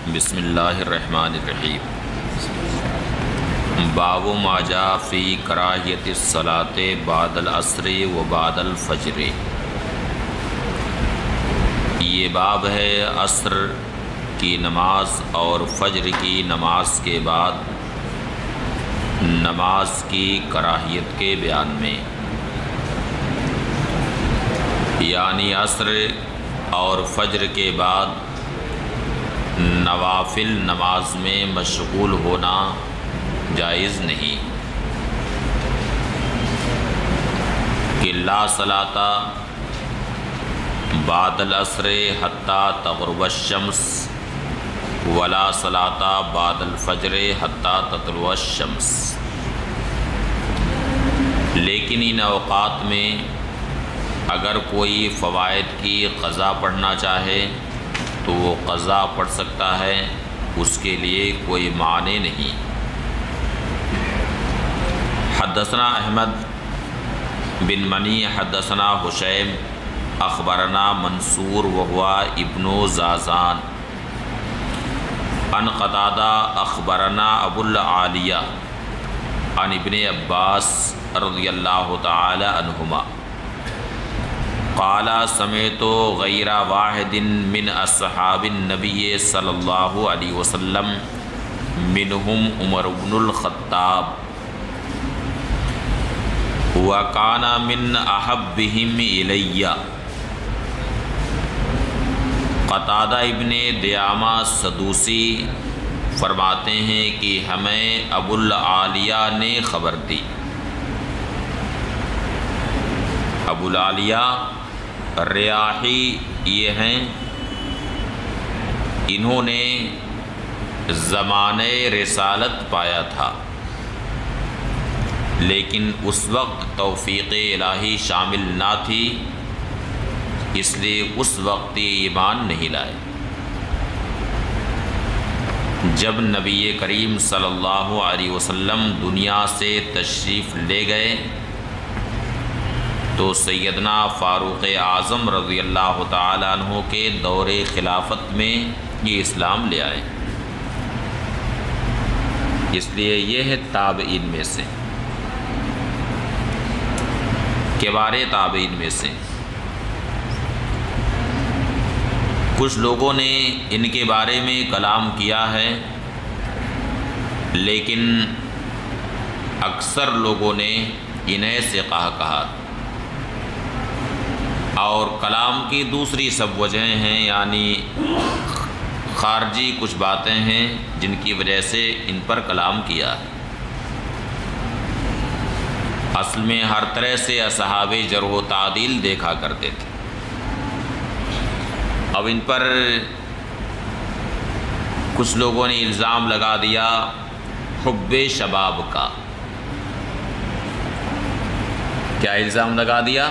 بسم اللہ الرحمن الرحیم۔ باب ما جاء فی کراہیت الصلاۃ بعد العصر و بعد الفجر۔ یہ باب ہے عصر کی نماز اور فجر کی نماز کے بعد نماز کی کراہیت کے بیان میں، یعنی عصر اور فجر کے بعد نوافل نماز میں مشغول ہونا جائز نہیں، کہ لا صلاۃ بعد العصر حتی تغرب الشمس ولا صلاۃ بعد الفجر حتی تطلع الشمس۔ لیکن ان اوقات میں اگر کوئی فوائد کی قضا پڑھنا چاہے تو وہ قضا پڑھ سکتا ہے، اس کے لیے کوئی معنی نہیں۔ حدثنا احمد بن منی حدثنا حشیم اخبرنا منصور وهو ابن زازان عن قتادہ اخبرنا ابو العالیہ عن ابن عباس رضی اللہ تعالی عنہما قال سمعت غیر واحد من اصحاب النبی صلی اللہ علیہ وسلم منہم عمر بن الخطاب وکان من احبہم الی۔ قتادہ ابن دیامہ سدوسی فرماتے ہیں کہ ہمیں ابو العالیہ نے خبر دی۔ ابو العالیہ ریاحی یہ ہیں، انہوں نے زمانۂ رسالت پایا تھا، لیکن اس وقت توفیق الہی شامل نہ تھی، اس لیے اس وقت ایمان نہیں لائے۔ جب نبی کریم صلی اللہ علیہ وسلم دنیا سے تشریف لے گئے تو سیدنا فاروق اعظم رضی اللہ تعالیٰ عنہ کے دور خلافت میں یہ اسلام لے آئے، اس لیے یہ ہے تابعین میں سے، کبار تابعین میں سے۔ کچھ لوگوں نے ان کے بارے میں کلام کیا ہے، لیکن اکثر لوگوں نے انہیں سے کہا، اور کلام کی دوسری سب وجہیں ہیں، یعنی خارجی کچھ باتیں ہیں جن کی وجہ سے ان پر کلام کیا ہے۔ اصل میں ہر طرح سے اصحاب جرح و تعدیل دیکھا کرتے تھے، اب ان پر کچھ لوگوں نے الزام لگا دیا حب شباب کا۔ کیا الزام لگا دیا؟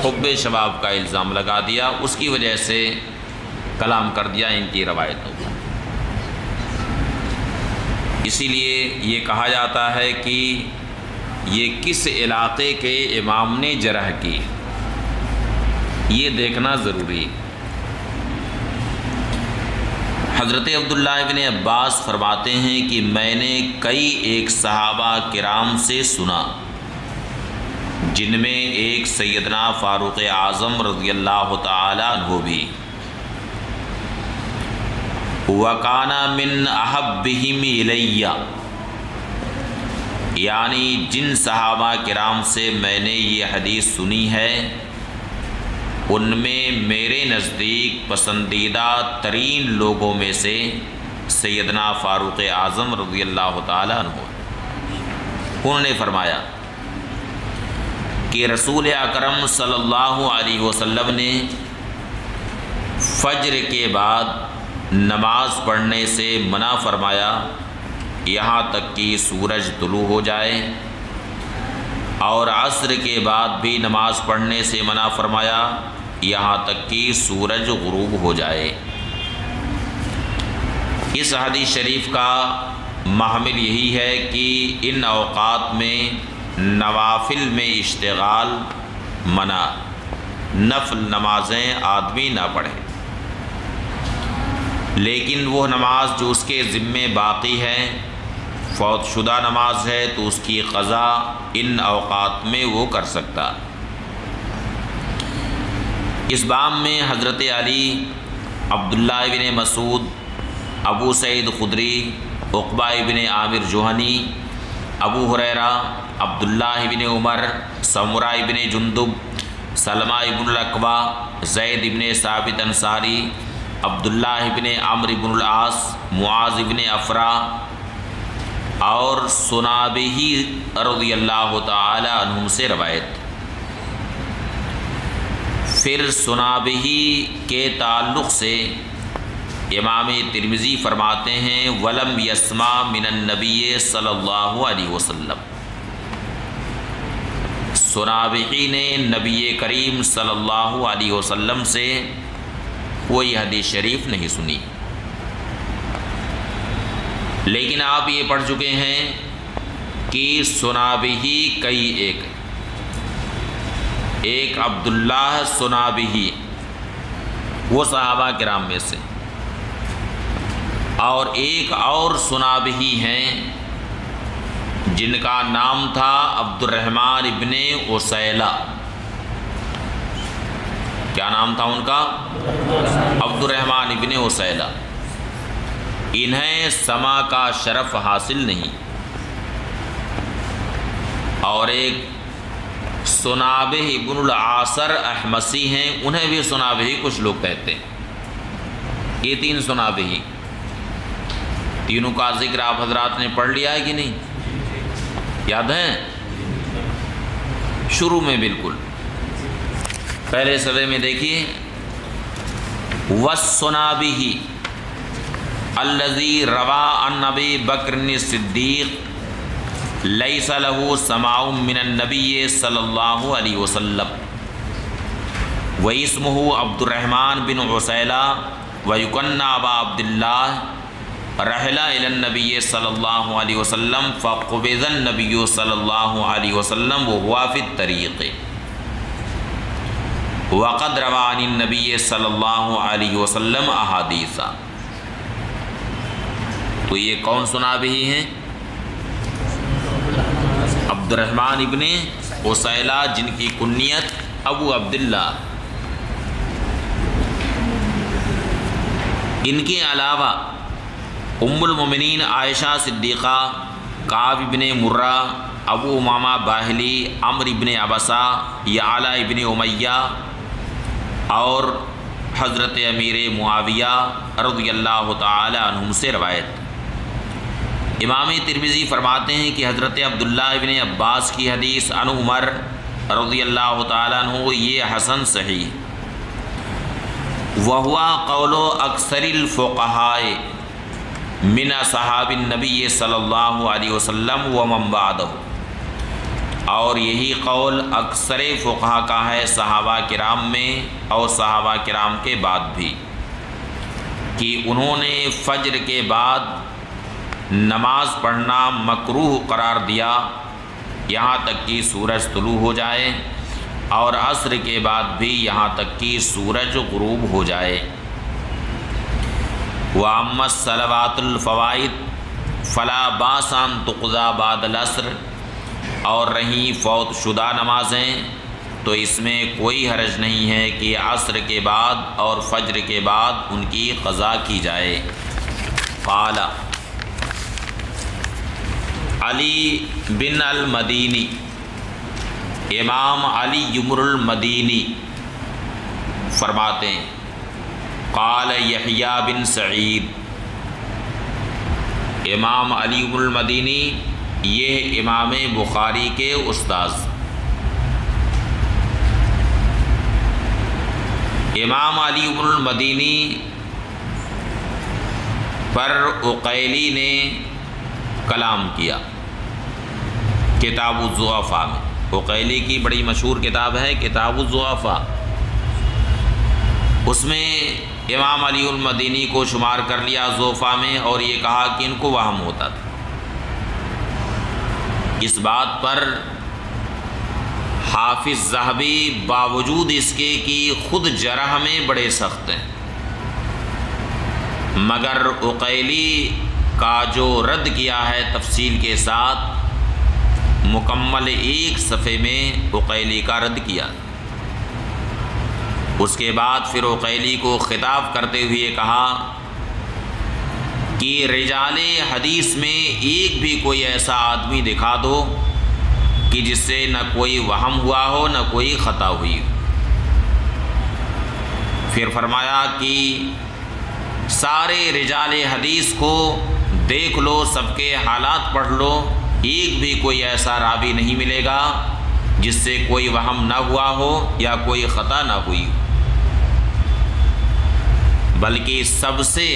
حب شباب کا الزام لگا دیا، اس کی وجہ سے کلام کر دیا ان کی روایتوں کا۔ اسی لیے یہ کہا جاتا ہے کہ یہ کس علاقے کے امام نے جرح کی، یہ دیکھنا ضروری۔ حضرت عبداللہ ابن عباس فرماتے ہیں کہ میں نے کئی ایک صحابہ کرام سے سنا، جن میں ایک سیدنا فاروق اعظم رضی اللہ تعالی عنہ بھی، وَكَانَ مِنْ أَحَبِّهِمْ إِلَيَّ، یعنی جن صحابہ کرام سے میں نے یہ حدیث سنی ہے ان میں میرے نزدیک پسندیدہ ترین لوگوں میں سے سیدنا فاروق اعظم رضی اللہ تعالی عنہ۔ انہوں نے فرمایا کہ رسول اکرم صلی اللہ علیہ وسلم نے فجر کے بعد نماز پڑھنے سے منع فرمایا یہاں تک کہ سورج طلوع ہو جائے، اور عصر کے بعد بھی نماز پڑھنے سے منع فرمایا یہاں تک کہ سورج غروب ہو جائے۔ اس حدیث شریف کا محمل یہی ہے کہ ان اوقات میں نوافل میں اشتغال منع، نفل نمازیں آدمی نہ پڑھے۔ لیکن وہ نماز جو اس کے ذمے باقی ہے، فوت شدہ نماز ہے، تو اس کی قضا ان اوقات میں وہ کر سکتا۔ اس باب میں حضرت علی، عبداللہ ابن مسعود، ابو سعید خدری، عقبہ ابن عامر جوہنی، ابو ہریرہ، عبداللہ ابن عمر، سمرہ ابن جندب، سلمہ ابن الاکوع، زید ابن ثابت انصاری، عبداللہ ابن عمرو ابن العاص، معاذ ابن افرا اور سنابہی رضی اللہ تعالی عنہم سے روایت۔ پھر سنابہی کے تعلق سے امام ترمذی فرماتے ہیں وَلَمْ يَسْمَعْ مِنَ النَّبِيِّ صلی اللہ علیہ وسلم، سنابحی نے نبی کریم صلی اللہ علیہ وسلم سے کوئی حدیث شریف نہیں سنی، لیکن آپ یہ پڑھ چکے ہیں کہ سنابحی کئی ایک عبداللہ سنابحی وہ صحابہ کرام میں سے، اور ایک اور سنابحی ہیں جن کا نام تھا عبد الرحمن ابن عسیلہ۔ کیا نام تھا ان کا؟ عبد الرحمن ابن عسیلہ۔ انہیں سما کا شرف حاصل نہیں، اور ایک سنابہ ابن العاصر احمسی ہیں، انہیں بھی سنابحی کچھ لوگ کہتے ہیں۔ یہ تین سنابحی، تینوں کا ذکر آپ حضرات نے پڑھ لیا ہے کہ نہیں؟ یاد ہے؟ شروع میں بالکل پہلے صفحے میں دیکھیے، وَالسُّنَابِحِ الَّذِي رَوَىٰ عَنْ أَبِي بَكْرٍ الصِّدِّيقِ لَيْسَ لَهُ سَمَاعٌ مِّنَ النَّبِيِّ صلی اللہ علیہ وسلم وَاسْمُهُ عبد الرحمن بن عسیلہ وَيُكَنَّىٰ أَبَا عبد اللّہ رحل إلى النبي صلی اللہ علیہ وسلم فقبض النبي صلی اللہ علیہ وسلم وهو في الطريق وقد روى عن النبي صلی اللہ علیہ وسلم احادیث۔ تو یہ کون سنابحی ہیں؟ عبد الرحمن ابن عسیلہ، جن کی کنیت ابو عبداللہ۔ ان کے علاوہ ام المومنین عائشہ صدیقہ، کعب ابن مرہ، ابو امامہ باہلی، عمرو ابن عبسہ، یعلا ابن امیہ اور حضرت امیر معاویہ رضی اللہ تعالی عنہم سے روایت۔ امام ترمذی فرماتے ہیں کہ حضرت عبداللہ ابن عباس کی حدیث عن عمر رضی اللہ تعالی عنہ یہ حسن صحیح، وہوا قول اکثر الفقہاء من اصحاب النبی صلی اللہ علیہ وسلم ومن بعدہ، اور یہی قول اکثر فقہا کا ہے صحابہ کرام میں اور صحابہ کرام کے بعد بھی، کہ انہوں نے فجر کے بعد نماز پڑھنا مکروہ قرار دیا یہاں تک کہ سورج طلوع ہو جائے، اور عصر کے بعد بھی یہاں تک کہ سورج غروب ہو جائے۔ وَأَمَّا الصَّلَوَاتُ الْفَوَائِدُ فَلَا بَأْسَ أَن تُقْضَىٰ بَعْدَ الْعَصْرِ، اور رہیں فوت شدہ نمازیں تو اس میں کوئی حرج نہیں ہے کہ عصر کے بعد اور فجر کے بعد ان کی قضا کی جائے۔ قال علی بن المدینی، امام علی یمر المدینی فرماتے ہیں قال یحییٰ بن سعید، امام علی بن المدینی یہ امام بخاری کے استاذ، امام علی بن المدینی پر عقیلی نے کلام کیا کتاب الضعفاء میں۔ عقیلی کی بڑی مشہور کتاب ہے کتاب الضعفاء، اس میں امام علی المدینی کو شمار کر لیا ضعفاء میں، اور یہ کہا کہ ان کو وہم ہوتا تھا۔ اس بات پر حافظ ذہبی باوجود اس کے کہ خود جرح میں بڑے سخت ہیں، مگر عقیلی کا جو رد کیا ہے تفصیل کے ساتھ، مکمل ایک صفحے میں عقیلی کا رد کیا۔ اس کے بعد پھر عقیلی کو خطاب کرتے ہوئے کہا کہ رجال حدیث میں ایک بھی کوئی ایسا آدمی دکھا دو کہ جس سے نہ کوئی وہم ہوا ہو نہ کوئی خطا ہوئی ہو۔ پھر فرمایا کہ سارے رجال حدیث کو دیکھ لو، سب کے حالات پڑھ لو، ایک بھی کوئی ایسا راوی نہیں ملے گا جس سے کوئی وہم نہ ہوا ہو یا کوئی خطا نہ ہوئی ہو، بلکہ سب سے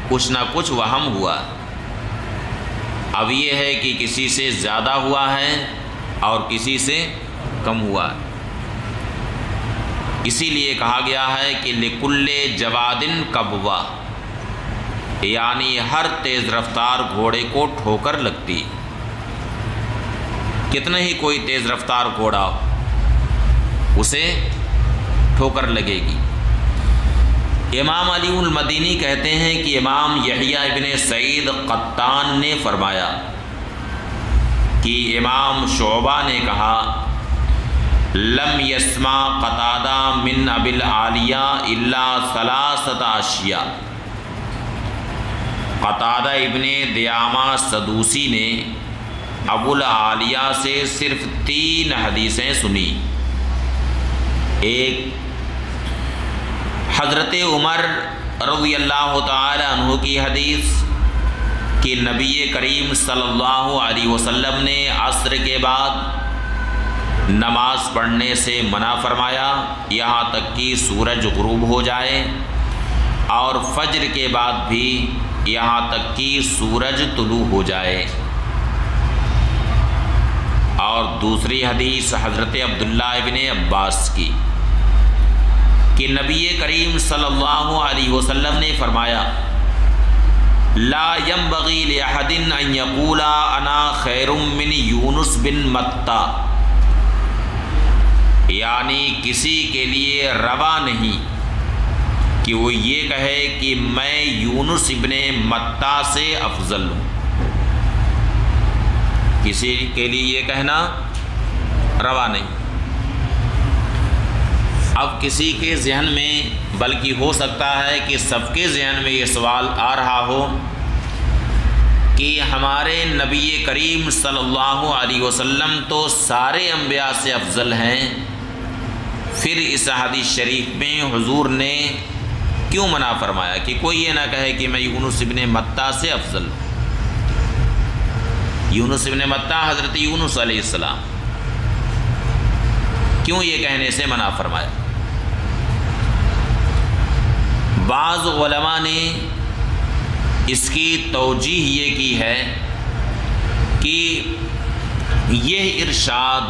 کچھ نہ کچھ وہم ہوا۔ اب یہ ہے کہ کسی سے زیادہ ہوا ہے اور کسی سے کم ہوا ہے۔ اسی لیے کہا گیا ہے کہ لکل جوادن کبوا، یعنی ہر تیز رفتار گھوڑے کو ٹھوکر لگتی۔ کتنا ہی کوئی تیز رفتار گھوڑا ہو، اسے ٹھوکر لگے گی۔ امام علی المدینی کہتے ہیں کہ امام یحییٰ ابن سعید قطان نے فرمایا کہ امام شعبہ نے کہا لم یسمع قتادہ من ابی العالیہ الا ثلاثۃ اشیاء۔ قتادہ ابن دیامہ سدوسی نے ابو العالیہ سے صرف 3 حدیثیں سنی۔ ایک، حضرت عمر رضی اللہ تعالی عنہ کی حدیث کہ نبی کریم صلی اللہ علیہ وسلم نے عصر کے بعد نماز پڑھنے سے منع فرمایا یہاں تک کہ سورج غروب ہو جائے، اور فجر کے بعد بھی یہاں تک کہ سورج طلوع ہو جائے۔ اور دوسری حدیث حضرت عبداللہ ابن عباس کی کہ نبی کریم صلی اللہ علیہ وسلم نے فرمایا لا ينبغي لأحد ان يقول انا خیر من یونس بن متی، یعنی کسی کے لیے روا نہیں کہ وہ یہ کہے کہ میں یونس ابن متی سے افضل ہوں۔ کسی کے لیے یہ کہنا روا نہیں۔ اب کسی کے ذہن میں، بلکہ ہو سکتا ہے کہ سب کے ذہن میں یہ سوال آ رہا ہو کہ ہمارے نبی کریم صلی اللہ علیہ وسلم تو سارے انبیاء سے افضل ہیں، پھر اس حدیث شریف میں حضور نے کیوں منع فرمایا کہ کوئی یہ نہ کہے کہ میں یونس ابن متی سے افضل ہوں۔ یونس ابن متی حضرت یونس علیہ السلام، کیوں یہ کہنے سے منع فرمایا؟ بعض علماء نے اس کی توجیح یہ کی ہے کہ یہ ارشاد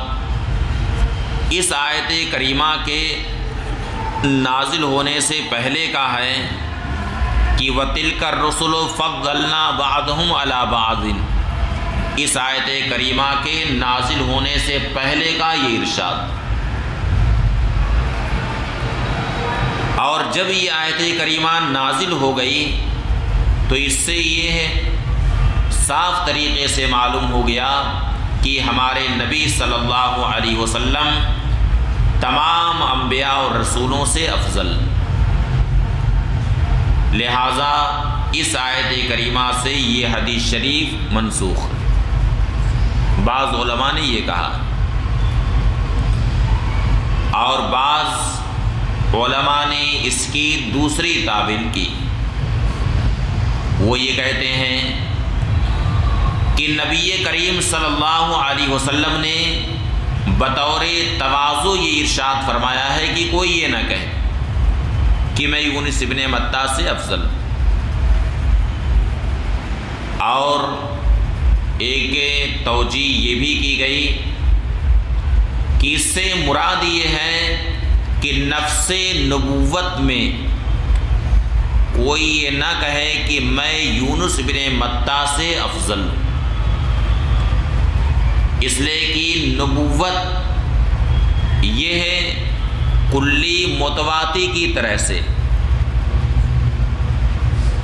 اس آیت کریمہ کے نازل ہونے سے پہلے کا ہے کہ وَتِلْكَ الرُّسُلُ فَضَّلْنَا بَعْضَهُمْ عَلَى بَعْضٍ، اس آیت کریمہ کے نازل ہونے سے پہلے کا یہ ارشاد۔ اور جب یہ آیت کریمہ نازل ہو گئی تو اس سے یہ صاف طریقے سے معلوم ہو گیا کہ ہمارے نبی صلی اللہ علیہ وسلم تمام انبیاء اور رسولوں سے افضل، لہٰذا اس آیت کریمہ سے یہ حدیث شریف منسوخ۔ بعض علماء نے یہ کہا، اور بعض علماء نے اس کی دوسری تعبیر کی، وہ یہ کہتے ہیں کہ نبی کریم صلی اللہ علیہ وسلم نے بطور تواضع یہ ارشاد فرمایا ہے کہ کوئی یہ نہ کہے کہ میں یونس ابن متی سے افضل ہوں۔ اور ایک توجیہ یہ بھی کی گئی کہ اس سے مراد یہ ہے کہ نفس نبوت میں کوئی یہ نہ کہے کہ میں یونس بن متی سے افضل ہوں، اس لیے کہ نبوت یہ ہے کلی متواتی کی طرح سے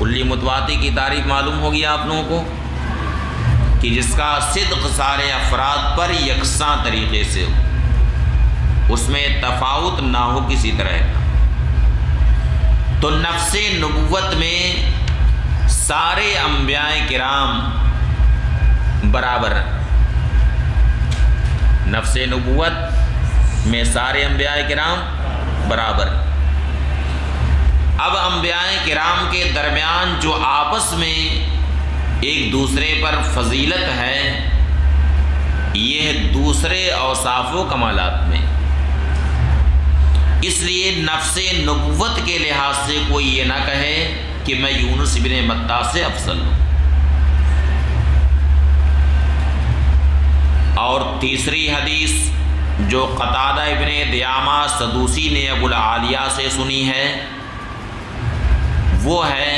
کلی متواتر کی تعریف معلوم ہوگی آپ لوگوں کو کہ جس کا صدق سارے افراد پر یکساں طریقے سے ہو، اس میں تفاوت نہ ہو کسی طرح کا۔ تو نفس نبوت میں سارے انبیاء کرام برابر ہیں۔ نفس نبوت میں سارے انبیاء کرام برابر ہیں۔ اب انبیاء کرام کے درمیان جو آپس میں ایک دوسرے پر فضیلت ہے، یہ دوسرے اوصاف و کمالات میں۔ اس لیے نفس نبوت کے لحاظ سے کوئی یہ نہ کہے کہ میں یونس بن متیٰ سے افضل ہوں۔ اور تیسری حدیث جو قتادہ ابن دعامہ سدوسی نے ابو العالیہ سے سنی ہے، وہ ہے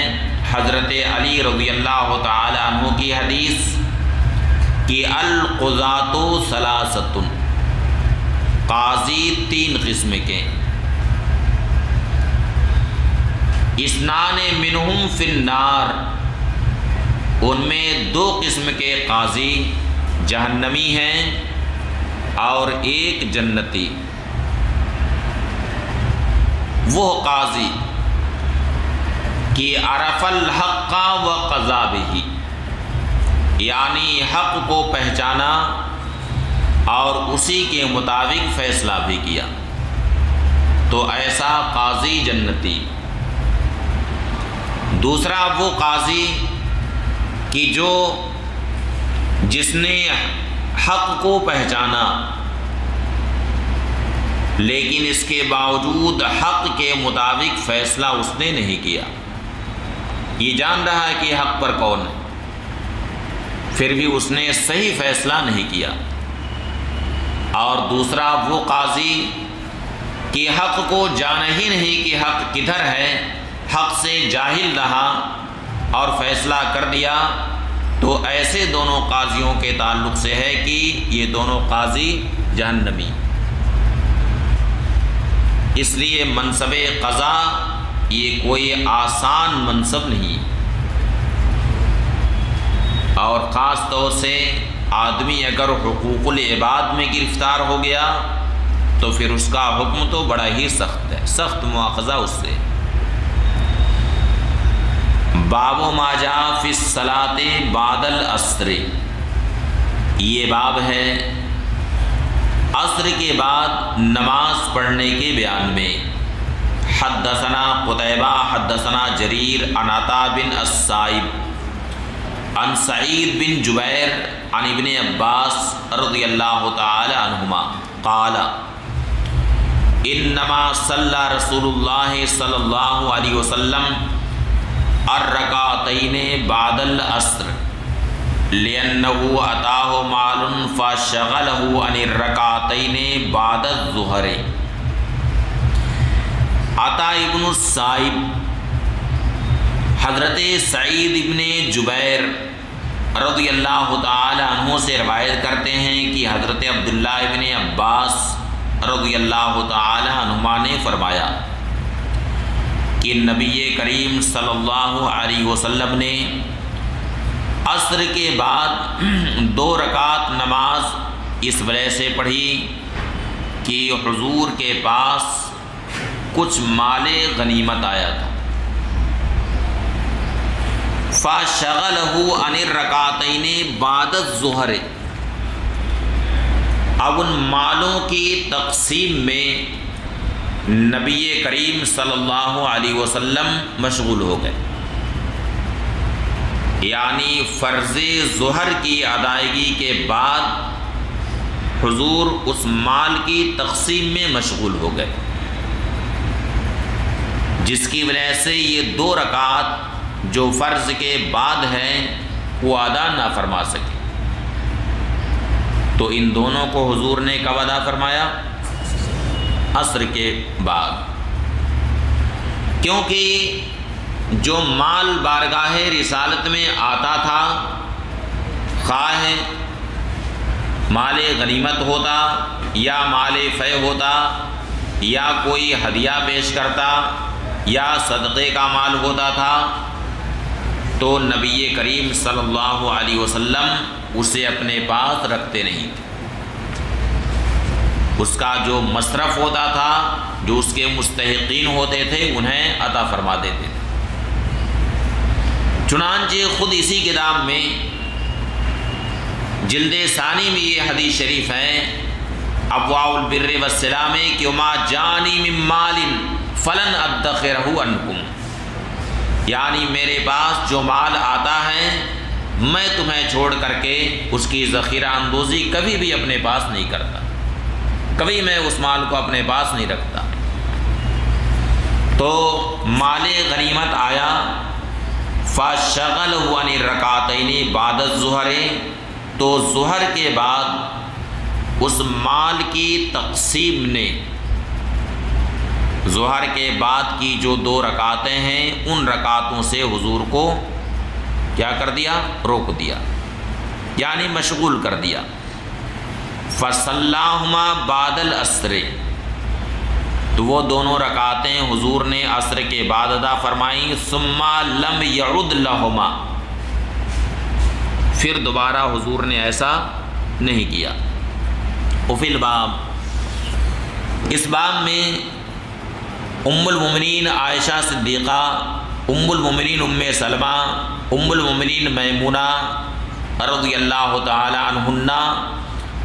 حضرت علی رضی اللہ تعالی عنہ کی حدیث کہ القضاۃ ثلاثۃ، قاضی تین قسم کے، اثنان منہم فی النار، ان میں دو قسم کے قاضی جہنمی ہیں اور ایک جنتی۔ وہ قاضی کہ عرف الحق و قضا بہ، یعنی حق کو پہچانا اور اسی کے مطابق فیصلہ بھی کیا، تو ایسا قاضی جنتی۔ دوسرا وہ قاضی کہ جس نے حق کو پہچانا لیکن اس کے باوجود حق کے مطابق فیصلہ اس نے نہیں کیا، یہ جان رہا ہے کہ حق پر کون ہے، پھر بھی اس نے صحیح فیصلہ نہیں کیا۔ اور دوسرا وہ قاضی کہ حق کو جانا ہی نہیں کہ حق کدھر ہے، حق سے جاہل رہا اور فیصلہ کر دیا، تو ایسے دونوں قاضیوں کے تعلق سے ہے کہ یہ دونوں قاضی جہنمی۔ اس لیے منصب قضا یہ کوئی آسان منصب نہیں، اور خاص طور سے آدمی اگر حقوق العباد میں گرفتار ہو گیا تو پھر اس کا حکم تو بڑا ہی سخت ہے، سخت مواخذہ اس سے۔ باب ما جاء فی الصلاۃ بعد العصر، یہ باب ہے عصر کے بعد نماز پڑھنے کے بیان میں۔ حدثنا قتیبہ حدثنا جریر عن عطاء بن السائب عن سعید بن جبیر عن ابن عباس رضی اللہ تعالی عنہما قال انما صلی رسول اللہ صلی اللہ علیہ وسلم الرکعتین بعد العصر لأنه اتاه مال فشغله عن الرکعتین بعد الظہر۔ عطا ابن السائب حضرت سعید ابن جبیر رضی اللہ تعالی عنہ سے روایت کرتے ہیں کہ حضرت عبداللہ ابن عباس رضی اللہ تعالی عنہما نے فرمایا کہ نبی کریم صلی اللہ علیہ وسلم نے عصر کے بعد 2 رکعت نماز اس وجہ سے پڑھی کہ حضور کے پاس کچھ مال غنیمت آیا تھا، فَشَغَلَهُ عَنِ الرَّكَعَتَيْنِ بَعْدَ الظُّهْرِ، اب ان مالوں کی تقسیم میں نبی کریم صلی اللہ علیہ وسلم مشغول ہو گئے، یعنی فرض ظہر کی ادائیگی کے بعد حضور اس مال کی تقسیم میں مشغول ہو گئے، جس کی وجہ سے یہ 2 رکعت جو فرض کے بعد ہیں وہ ادا نہ فرما سکے۔ تو ان دونوں کو حضور نے کب ادا فرمایا؟ عصر کے بعد، کیونکہ جو مال بارگاہ رسالت میں آتا تھا، خواہ مال غنیمت ہوتا یا مال فے ہوتا یا کوئی ہدیہ پیش کرتا یا صدقے کا مال ہوتا تھا، تو نبی کریم صلی اللہ علیہ وسلم اسے اپنے پاس رکھتے نہیں تھے، اس کا جو مصرف ہوتا تھا، جو اس کے مستحقین ہوتے تھے، انہیں عطا فرما دیتے تھے۔ چنانچہ خود اسی کتاب میں جلد ثانی میں یہ حدیث شریف ہے، ابواء البر والصلہ میں، کہ وما جانی من مال فلن ادخرہ عنکم، یعنی میرے پاس جو مال آتا ہے میں تمہیں چھوڑ کر کے اس کی ذخیرہ اندوزی کبھی بھی اپنے پاس نہیں کرتا، کبھی میں اس مال کو اپنے پاس نہیں رکھتا۔ تو مال غنیمت آیا، فَشَغَلَهُ عَنِ الرَّكَعَتَيْنِ بَعْدَ الظُّهْرِ، تو ظہر کے بعد اس مال کی تقسیم نے ظہر کے بعد کی جو 2 رکعتیں ہیں ان رکعتوں سے حضور کو کیا کر دیا؟ روک دیا، یعنی مشغول کر دیا۔ فَصَلَّاهُمَا بَعْدَ الْعَصْرِ، تو وہ دونوں رکعتیں حضور نے عصر کے بعد ادا فرمائیں۔ ثُمَّ لَمْ يَعُدْ لَهُمَا، پھر دوبارہ حضور نے ایسا نہیں کیا۔ وفی الباب، اس باب میں ام المؤمنین عائشہ صدیقہ، ام المؤمنین ام سلمہ، ام المؤمنین میمونہ رضی اللہ تعالی عنہن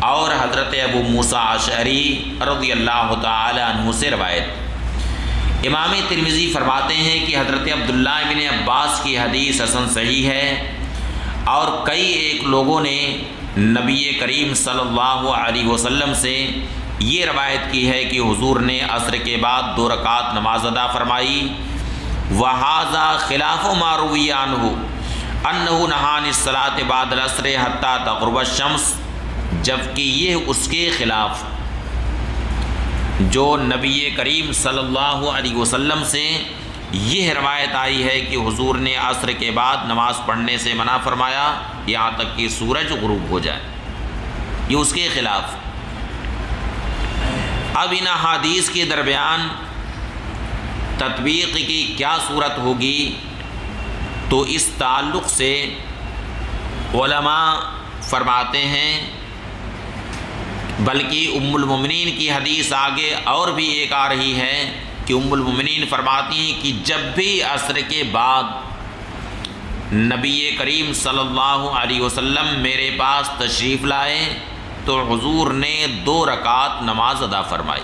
اور حضرت ابو موسیٰ اشعری رضی اللہ تعالی عنہ سے روایت۔ امام ترمذی فرماتے ہیں کہ حضرت عبداللہ بن عباس کی حدیث حسن صحیح ہے، اور کئی ایک لوگوں نے نبی کریم صلی اللہ علیہ وسلم سے یہ روایت کی ہے کہ حضور نے عصر کے بعد 2 رکعت نماز ادا فرمائی۔ وَهَذَا خِلَافُ مَا رُوِيَ عَنْهُ أَنَّهُ نَهَى عَنِ الصَّلَاةِ بَعْدَ الْعَصْرِ حَتَّى تَغْرُبَ الشَّمْسُ، جبکہ یہ اس کے خلاف جو نبی کریم صلی اللہ علیہ وسلم سے یہ روایت آئی ہے کہ حضور نے عصر کے بعد نماز پڑھنے سے منع فرمایا یہاں تک کہ سورج غروب ہو جائے، یہ اس کے خلاف۔ اب ان احادیث کے درمیان تطبیق کی کیا صورت ہوگی، تو اس تعلق سے علماء فرماتے ہیں، بلکہ ام المؤمنین کی حدیث آگے اور بھی ایک آ رہی ہے کہ ام المؤمنین فرماتی ہیں کہ جب بھی عصر کے بعد نبی کریم صلی اللہ علیہ وسلم میرے پاس تشریف لائے تو حضور نے 2 رکعت نماز ادا فرمائی۔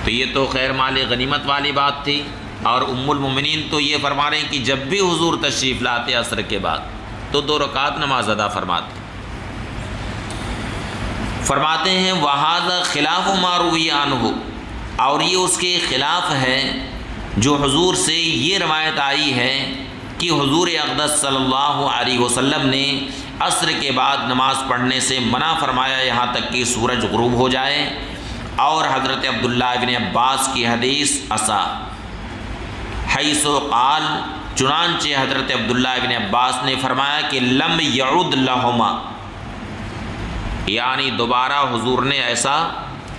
تو یہ تو خیر مال غنیمت والی بات تھی، اور ام المؤمنین تو یہ فرما رہے ہیں کہ جب بھی حضور تشریف لاتے عصر کے بعد تو 2 رکعت نماز ادا فرماتے۔ فرماتے ہیں وَهَذَا خِلَافُ مَا رُوِيَ عَنْهُ، اور یہ اس کے خلاف ہے جو حضور سے یہ روایت آئی ہے کہ حضور اقدس صلی اللہ علیہ وسلم نے عصر کے بعد نماز پڑھنے سے منع فرمایا یہاں تک کہ سورج غروب ہو جائے، اور حضرت عبداللہ بن عباس کی حدیث عصا حیث قال، چنانچہ حضرت عبداللہ بن عباس نے فرمایا کہ لم یعد لہما، یعنی دوبارہ حضور نے ایسا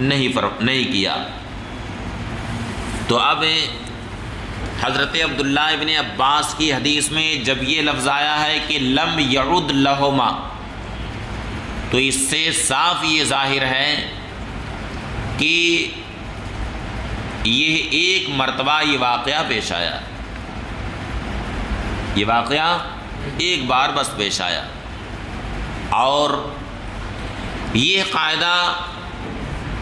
نہیں کیا۔ تو اب حضرت عبداللہ ابن عباس کی حدیث میں جب یہ لفظ آیا ہے کہ لم یعد لہما، تو اس سے صاف یہ ظاہر ہے کہ یہ ایک مرتبہ یہ واقعہ پیش آیا، یہ واقعہ ایک بار بس پیش آیا، اور یہ قاعدہ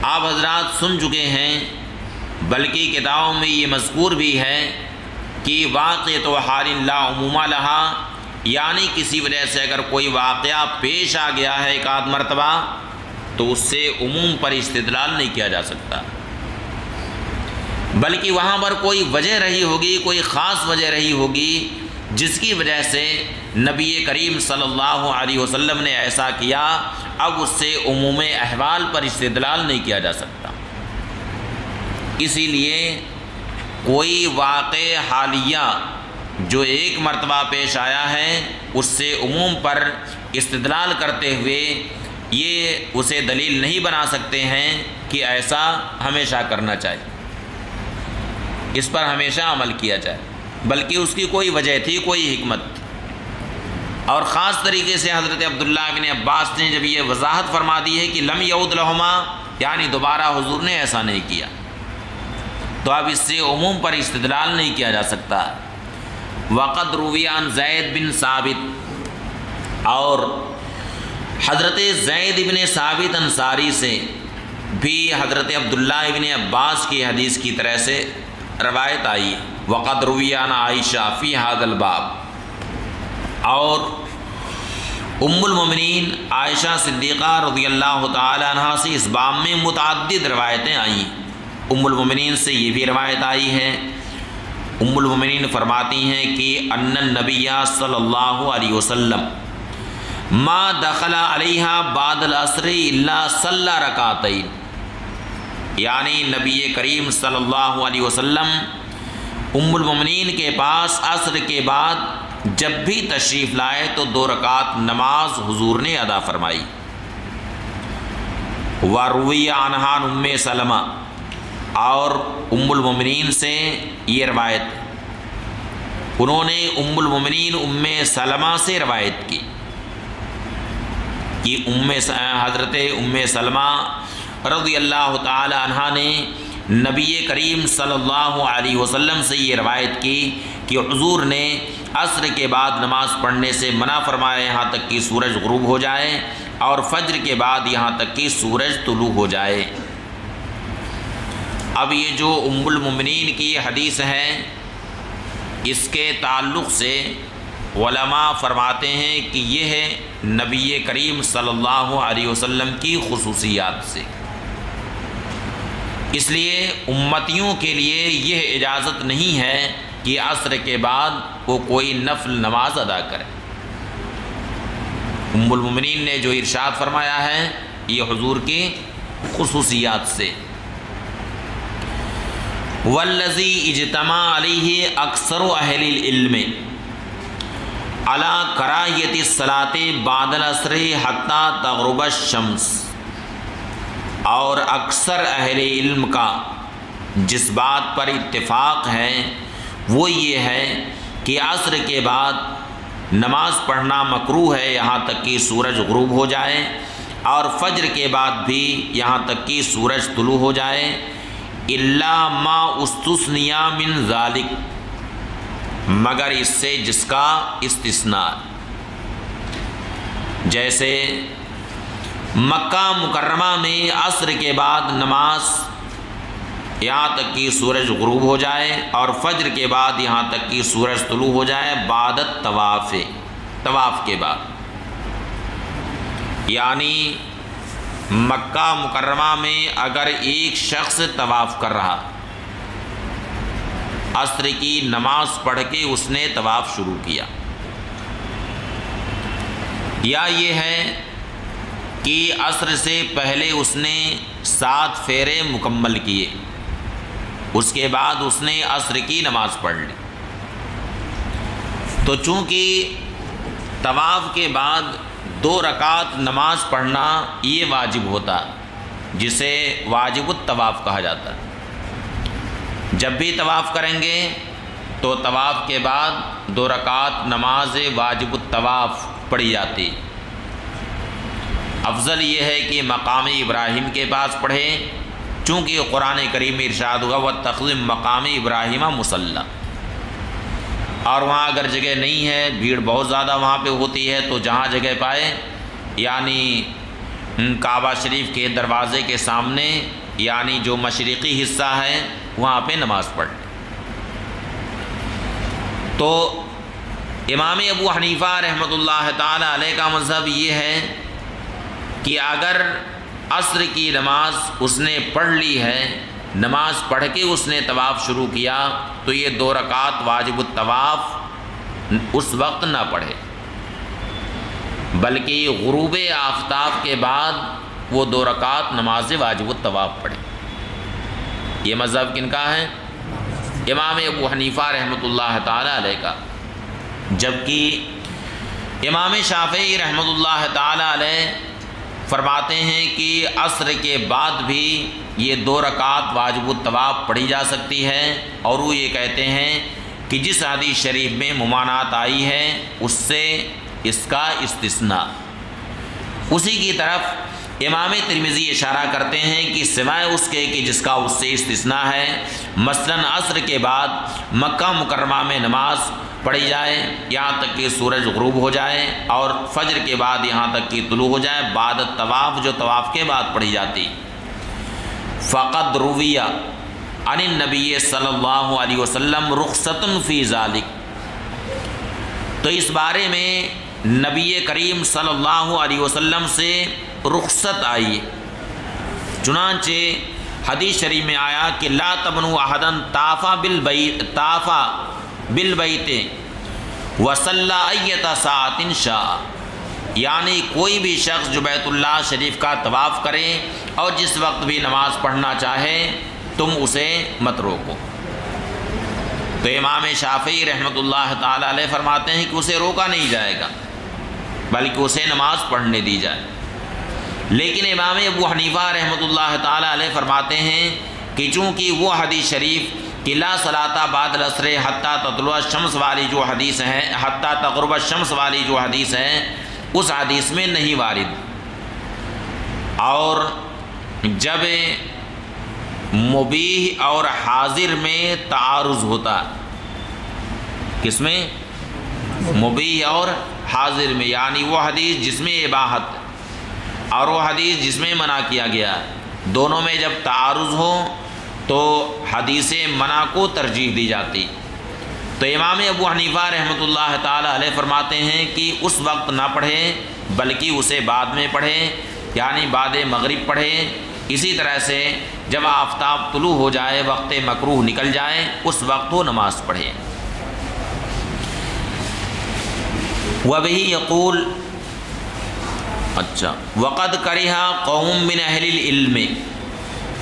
آپ حضرات سن چکے ہیں، بلکہ کتابوں میں یہ مذکور بھی ہے کہ واقعۃ حال لا عموم لہا، یعنی کسی وجہ سے اگر کوئی واقعہ پیش آ گیا ہے ایک آدھ مرتبہ تو اس سے عموم پر استدلال نہیں کیا جا سکتا، بلکہ وہاں پر کوئی وجہ رہی ہوگی، کوئی خاص وجہ رہی ہوگی جس کی وجہ سے نبی کریم صلی اللہ علیہ وسلم نے ایسا کیا، اب اس سے عموم احوال پر استدلال نہیں کیا جا سکتا۔ اسی لیے کوئی واقع حالیہ جو ایک مرتبہ پیش آیا ہے اس سے عموم پر استدلال کرتے ہوئے یہ اسے دلیل نہیں بنا سکتے ہیں کہ ایسا ہمیشہ کرنا چاہیے، اس پر ہمیشہ عمل کیا جائے۔ بلکہ اس کی کوئی وجہ تھی، کوئی حکمت. اور خاص طریقے سے حضرت عبداللہ بن عباس نے جب یہ وضاحت فرما دی ہے کہ لم یعود لہما، یعنی دوبارہ حضور نے ایسا نہیں کیا، تو اب اس سے عموم پر استدلال نہیں کیا جا سکتا. وقد روی عن زید بن ثابت، اور حضرت زید بن ثابت انصاری سے بھی حضرت عبداللہ بن عباس کی حدیث کی طرح سے روایت آئی. وقد روی عن عائشہ فی ھذا الباب، اور ام المؤمنین عائشہ صدیقہ رضی اللہ تعالی عنہ سے اس باب میں متعدد روایتیں آئیں. ام المؤمنین سے یہ بھی روایت آئی ہے. ام المؤمنین فرماتی ہیں کہ ان النبی صلی اللہ علیہ وسلم ما دخل علیہا بعد العصر الا صلی رکعتین، یعنی نبی کریم صلی اللہ علیہ وسلم ام المؤمنین کے پاس عصر کے بعد جب بھی تشریف لائے تو 2 رکعت نماز حضور نے ادا فرمائی. وروی عنہا ام سلمہ، اور ام المؤمنین سے یہ روایت انہوں نے ام المؤمنین ام سلمہ سے روایت کی کہ حضرت ام سلمہ رضی اللہ تعالی عنہا نے نبی کریم صلی اللہ علیہ وسلم سے یہ روایت کی کہ حضور نے عصر کے بعد نماز پڑھنے سے منع فرمایا یہاں تک کہ سورج غروب ہو جائے، اور فجر کے بعد یہاں تک کہ سورج طلوع ہو جائے. اب یہ جو ام المؤمنین کی حدیث ہے، اس کے تعلق سے علماء فرماتے ہیں کہ یہ ہے نبی کریم صلی اللہ علیہ وسلم کی خصوصیات سے، اس لیے امتیوں کے لیے یہ اجازت نہیں ہے کہ عصر کے بعد وہ کوئی نفل نماز ادا کرے. ام المؤمنین نے جو ارشاد فرمایا ہے یہ حضور کی خصوصیات سے. والذی اجتمع علیہ اکثر اہل العلم علی کراہیت الصلاۃ بعد العصر حتی تغرب الشمس، اور اکثر اہل علم کا جس بات پر اتفاق ہے وہ یہ ہے کہ عصر کے بعد نماز پڑھنا مکروہ ہے یہاں تک کہ سورج غروب ہو جائے، اور فجر کے بعد بھی یہاں تک کہ سورج طلوع ہو جائے. الا ما استثنی من ذالک، مگر اس سے جس کا استثناء، جیسے مکہ مکرمہ میں عصر کے بعد نماز یہاں تک کہ سورج غروب ہو جائے اور فجر کے بعد یہاں تک کہ سورج طلوع ہو جائے بعد طواف کے بعد، یعنی مکہ مکرمہ میں اگر ایک شخص طواف کر رہا، عصر کی نماز پڑھ کے اس نے طواف شروع کیا، یا یہ ہے کہ عصر سے پہلے اس نے 7 پھیرے مکمل کیے، اس کے بعد اس نے عصر کی نماز پڑھ لی، تو چونکہ طواف کے بعد 2 رکعت نماز پڑھنا یہ واجب ہوتا، جسے واجب الطواف کہا جاتا ہے. جب بھی طواف کریں گے تو طواف کے بعد 2 رکعت نماز واجب الطواف پڑھی جاتی. افضل یہ ہے کہ مقام ابراہیم کے پاس پڑھیں، چونکہ قرآن کریم میں ارشاد ہوا وَاتَّخِذْ مقام ابراہیم مصلی، اور وہاں اگر جگہ نہیں ہے، بھیڑ بہت زیادہ وہاں پہ ہوتی ہے، تو جہاں جگہ پائے یعنی کعبہ شریف کے دروازے کے سامنے، یعنی جو مشرقی حصہ ہے وہاں پہ نماز پڑھ. تو امام ابو حنیفہ رحمۃ اللہ تعالی علیہ کا مذہب یہ ہے کہ اگر عصر کی نماز اس نے پڑھ لی ہے، نماز پڑھ کے اس نے طواف شروع کیا، تو یہ 2 رکعت واجب الطواف اس وقت نہ پڑھے، بلکہ غروب آفتاب کے بعد وہ 2 رکعت نماز واجب الطواف پڑھے. یہ مذہب کن کا ہے؟ امام ابو حنیفہ رحمۃ اللہ تعالی علیہ کا. جبکہ امام شافعی رحمۃ اللہ تعالی علیہ فرماتے ہیں کہ عصر کے بعد بھی یہ 2 رکعت واجب الطواف پڑھی جا سکتی ہے، اور وہ یہ کہتے ہیں کہ جس حدیث شریف میں ممانعت آئی ہے اس سے اس کا استثناء۔ اسی کی طرف امام ترمذی اشارہ کرتے ہیں کہ سوائے اس کے کہ جس کا اس سے استثناء ہے، مثلاً عصر کے بعد مکہ مکرمہ میں نماز پڑھی جائے یہاں تک کہ سورج غروب ہو جائے، اور فجر کے بعد یہاں تک کہ طلوع ہو جائے، بعد طواف جو طواف کے بعد پڑھی جاتی۔ فقد رویہ عن النبی صلی اللہ علیہ وسلم رخصۃ فی ذالک، تو اس بارے میں نبی کریم صلی اللہ علیہ وسلم سے رخصت آئی، چنانچہ حدیث شریف میں آیا کہ لا تبنوا احدا طاف بالبیت وصلی ایۃ ساعۃ شاء، یعنی کوئی بھی شخص جو بیت اللہ شریف کا طواف کرے اور جس وقت بھی نماز پڑھنا چاہے تم اسے مت روکو۔ تو امام شافعی رحمۃ اللہ تعالی علیہ فرماتے ہیں کہ اسے روکا نہیں جائے گا بلکہ اسے نماز پڑھنے دی جائے، لیکن امام ابو حنیفہ رحمۃ اللہ تعالی علیہ فرماتے ہیں کہ چونکہ وہ حدیث شریف کہ لا صلاۃ بعد العصر حتیٰ تطلع الشمس والی جو حدیث ہے، حتیٰ تغرب الشمس والی جو حدیث ہے، اس حدیث میں نہیں وارد، اور جب مبیح اور حاضر میں تعارض ہوتا، کس میں؟ مبیح اور حاضر میں، یعنی وہ حدیث جس میں اباحت اور وہ حدیث جس میں منع کیا گیا، دونوں میں جب تعارض ہو تو حدیث منع کو ترجیح دی جاتی۔ تو امام ابو حنیفہ رحمۃ اللہ تعالی علیہ فرماتے ہیں کہ اس وقت نہ پڑھے بلکہ اسے بعد میں پڑھے، یعنی بعد مغرب پڑھے۔ اسی طرح سے جب آفتاب طلوع ہو جائے، وقت مکروہ نکل جائے، اس وقت وہ نماز پڑھے۔ وَبِهِ يَقُولُ، اچھا، وَقَدْ كَرِهَ قَوْمٌ مِّنْ أَهْلِ الْعِلْمِ،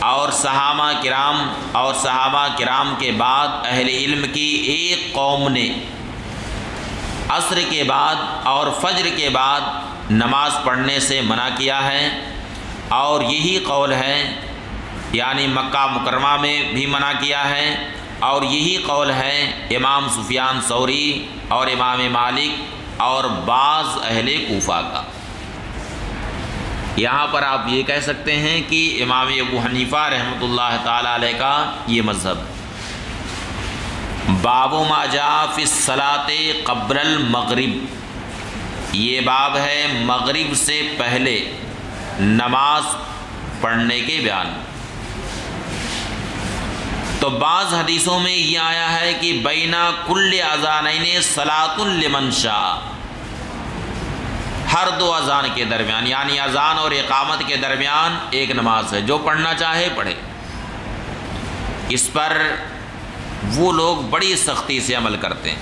اور صحابہ کرام کے بعد اہل علم کی ایک قوم نے عصر کے بعد اور فجر کے بعد نماز پڑھنے سے منع کیا ہے، اور یہی قول ہے، یعنی مکہ مکرمہ میں بھی منع کیا ہے، اور یہی قول ہے امام سفیان ثوری اور امام مالک اور بعض اہل کوفہ کا۔ یہاں پر آپ یہ کہہ سکتے ہیں کہ امام ابو حنیفہ رحمۃ اللہ تعالی علیہ کا یہ مذہب۔ باب ما جاء فی الصلاۃ قبل المغرب، یہ باب ہے مغرب سے پہلے نماز پڑھنے کے بیان۔ تو بعض حدیثوں میں یہ آیا ہے کہ بین کل اذانین صلاۃ لمن شاء، ہر دو اذان کے درمیان، یعنی اذان اور اقامت کے درمیان ایک نماز ہے، جو پڑھنا چاہے پڑھے۔ اس پر وہ لوگ بڑی سختی سے عمل کرتے ہیں،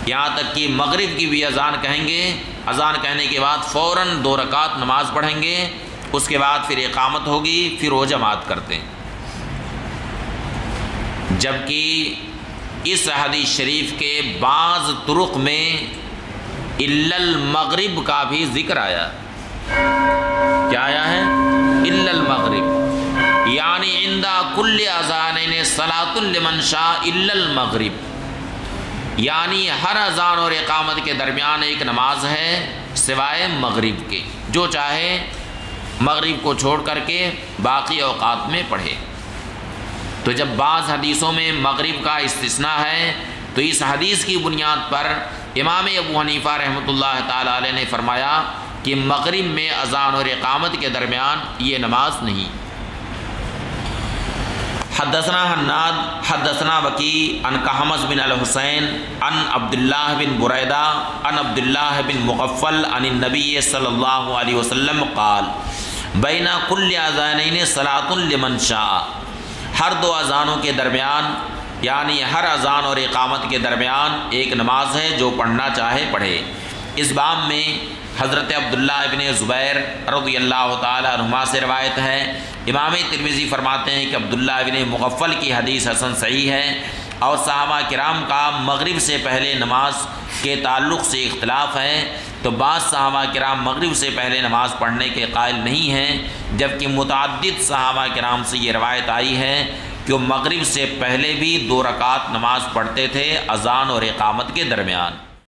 یہاں تک کہ مغرب کی بھی اذان کہیں گے، اذان کہنے کے بعد فوراً 2 رکعت نماز پڑھیں گے، اس کے بعد پھر اقامت ہوگی، پھر وہ جماعت کرتے ہیں۔ جبکہ اس حدیث شریف کے بعض طرق میں الا المغرب کا بھی ذکر آیا۔ کیا آیا ہے؟ الا المغرب، یعنی عند کل اذانین صلاۃ لمن شاء الا المغرب، یعنی ہر اذان اور اقامت کے درمیان ایک نماز ہے سوائے مغرب کے، جو چاہے مغرب کو چھوڑ کر کے باقی اوقات میں پڑھے۔ تو جب بعض حدیثوں میں مغرب کا استثناء ہے تو اس حدیث کی بنیاد پر امام ابو حنیفہ رحمۃ اللہ تعالی علیہ نے فرمایا کہ مغرب میں اذان اور اقامت کے درمیان یہ نماز نہیں۔ حدثنا حناد حدثنا وکیع عن کہمز بن الحسین عن عبداللہ بن بریدہ عن عبداللہ بن مغفل عن النبی صلی اللہ علیہ وسلم قال بین کل اذانین صلاۃ لمن شاء، ہر 2 اذانوں کے درمیان، یعنی ہر اذان اور اقامت کے درمیان ایک نماز ہے، جو پڑھنا چاہے پڑھے۔ اس باب میں حضرت عبداللہ ابن زبیر رضی اللہ تعالی عنہما سے روایت ہے۔ امام ترمذی فرماتے ہیں کہ عبداللہ ابن مغفل کی حدیث حسن صحیح ہے، اور صحابہ کرام کا مغرب سے پہلے نماز کے تعلق سے اختلاف ہے، تو بعض صحابہ کرام مغرب سے پہلے نماز پڑھنے کے قائل نہیں ہیں، جبکہ متعدد صحابہ کرام سے یہ روایت آئی ہے کہ وہ مغرب سے پہلے بھی 2 رکعت نماز پڑھتے تھے اذان اور اقامت کے درمیان۔